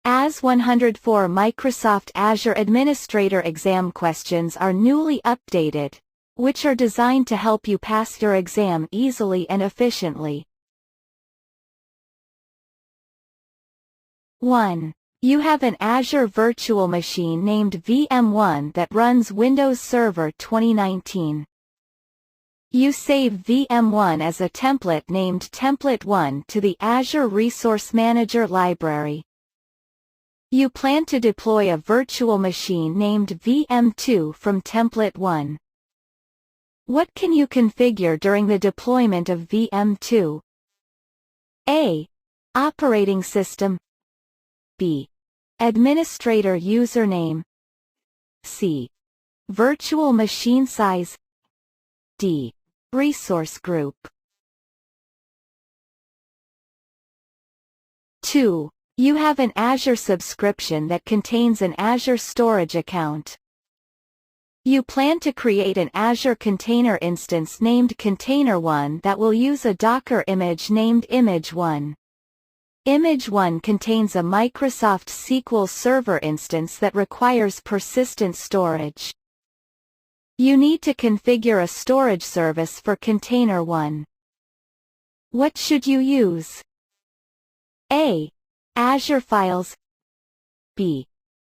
AZ-104 Microsoft Azure Administrator exam questions are newly updated, which are designed to help you pass your exam easily and efficiently. 1. You have an Azure virtual machine named VM1 that runs Windows Server 2019. You save VM1 as a template named Template1 to the Azure Resource Manager library. You plan to deploy a virtual machine named VM2 from Template1. What can you configure during the deployment of VM2? A. Operating system. B. Administrator username. C. Virtual machine size. D. Resource group. 2. You have an Azure subscription that contains an Azure storage account. You plan to create an Azure container instance named Container1 that will use a Docker image named Image1. Image1 contains a Microsoft SQL Server instance that requires persistent storage. You need to configure a storage service for Container1. What should you use? A. Azure Files. B.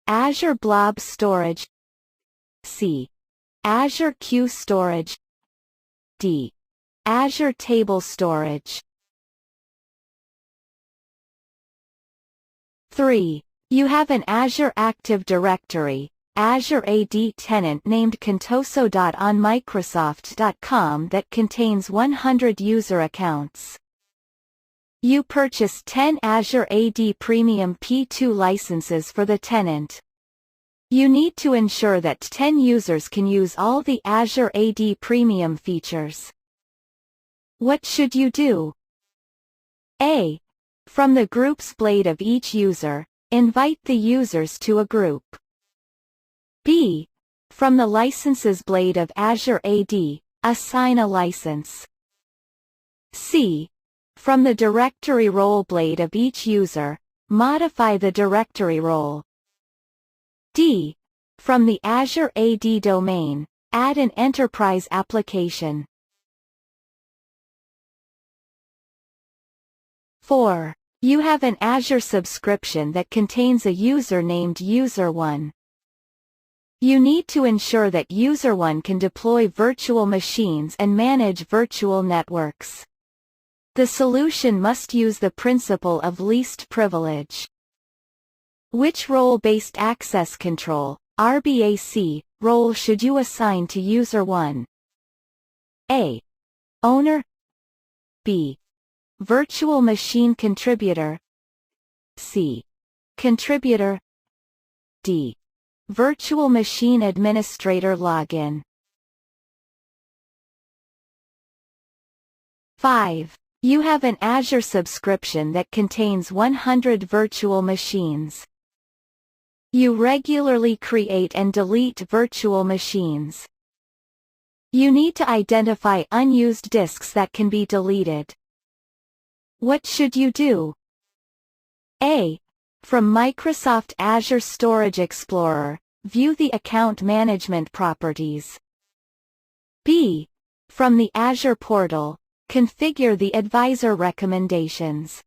Azure Blob Storage. C. Azure Queue Storage. D. Azure Table Storage. 3. You have an Azure Active Directory, Azure AD tenant named contoso.onmicrosoft.com that contains 100 user accounts. You purchase 10 Azure AD Premium P2 licenses for the tenant. You need to ensure that 10 users can use all the Azure AD Premium features. What should you do? A. From the groups blade of each user, invite the users to a group. B. From the licenses blade of Azure AD, assign a license. C. From the directory role blade of each user, modify the directory role. D. From the Azure AD domain, add an enterprise application. 4. You have an Azure subscription that contains a user named User1. You need to ensure that User1 can deploy virtual machines and manage virtual networks. The solution must use the principle of least privilege. Which role-based access control, RBAC, role should you assign to User1? A. Owner. B. Virtual machine contributor. C. Contributor. D. Virtual machine administrator login. 5. You have an Azure subscription that contains 100 virtual machines. You regularly create and delete virtual machines. You need to identify unused disks that can be deleted. What should you do? A. From Microsoft Azure Storage Explorer, view the account management properties. B. From the Azure portal, configure the advisor recommendations.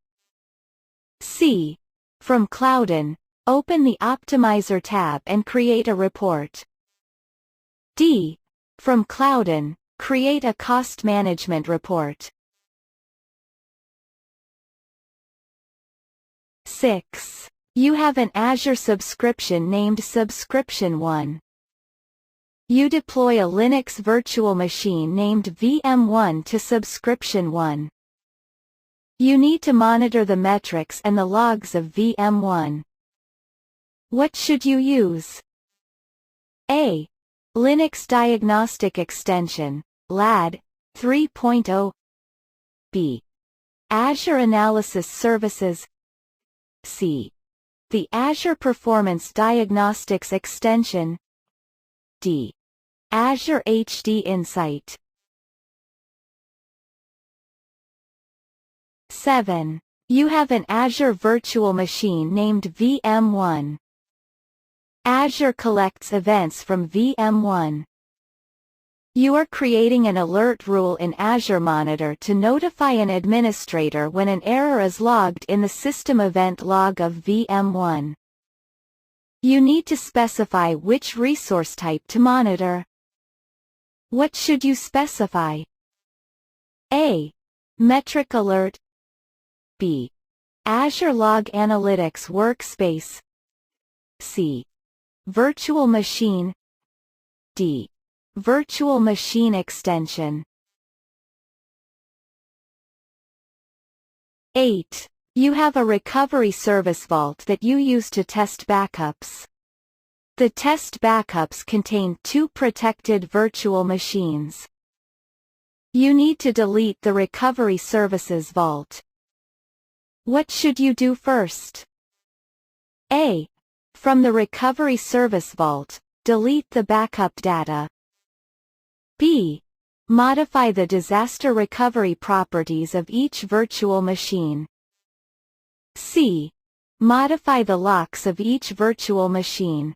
C. From Cloudin, open the Optimizer tab and create a report. D. From Cloudin, create a cost management report. 6. You have an Azure subscription named Subscription1. You deploy a Linux virtual machine named VM1 to Subscription1. You need to monitor the metrics and the logs of VM1. What should you use? A. Linux Diagnostic Extension, LAD, 3.0. B. Azure Analysis Services. C. The Azure Performance Diagnostics Extension. D. Azure HD Insight. 7. You have an Azure virtual machine named VM1. Azure collects events from VM1. You are creating an alert rule in Azure Monitor to notify an administrator when an error is logged in the system event log of VM1. You need to specify which resource type to monitor. What should you specify? A. Metric alert. B. Azure Log Analytics Workspace. C. Virtual machine. D. Virtual machine extension. 8. You have a recovery service vault that you use to test backups. The test backups contain 2 protected virtual machines. You need to delete the recovery services vault. What should you do first? A. From the recovery service vault, delete the backup data. B. Modify the disaster recovery properties of each virtual machine. C. Modify the locks of each virtual machine.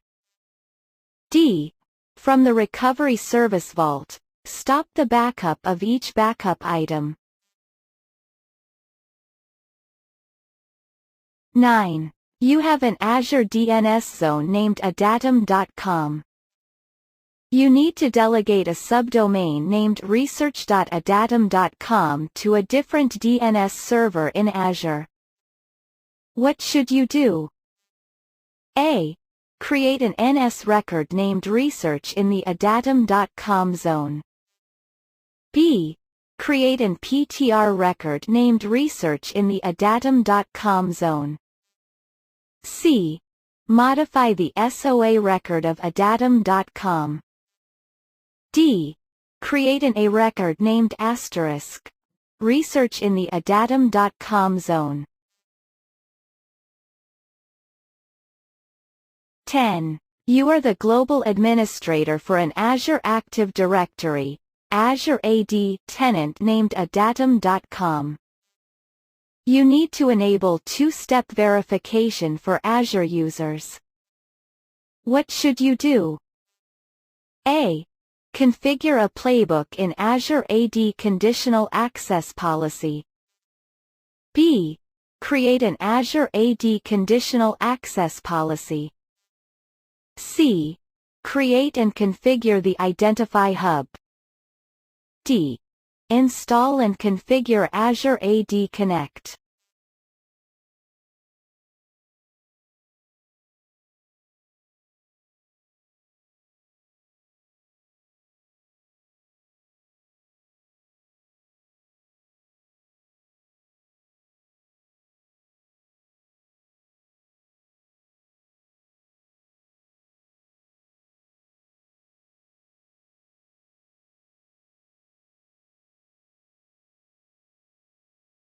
D. From the recovery service vault, stop the backup of each backup item. 9. You have an Azure DNS zone named adatum.com. You need to delegate a subdomain named research.adatum.com to a different DNS server in Azure. What should you do? A. Create an NS record named research in the adatum.com zone. B. Create an PTR record named research in the adatum.com zone. C. Modify the SOA record of adatum.com. D. Create an A record named asterisk. Research in the adatum.com zone. 10. You are the global administrator for an Azure Active Directory, Azure AD tenant named adatum.com. You need to enable two-step verification for Azure users. What should you do? A. Configure a playbook in Azure AD Conditional Access Policy. B. Create an Azure AD Conditional Access Policy. C. Create and configure the Identify Hub. D. Install and configure Azure AD Connect.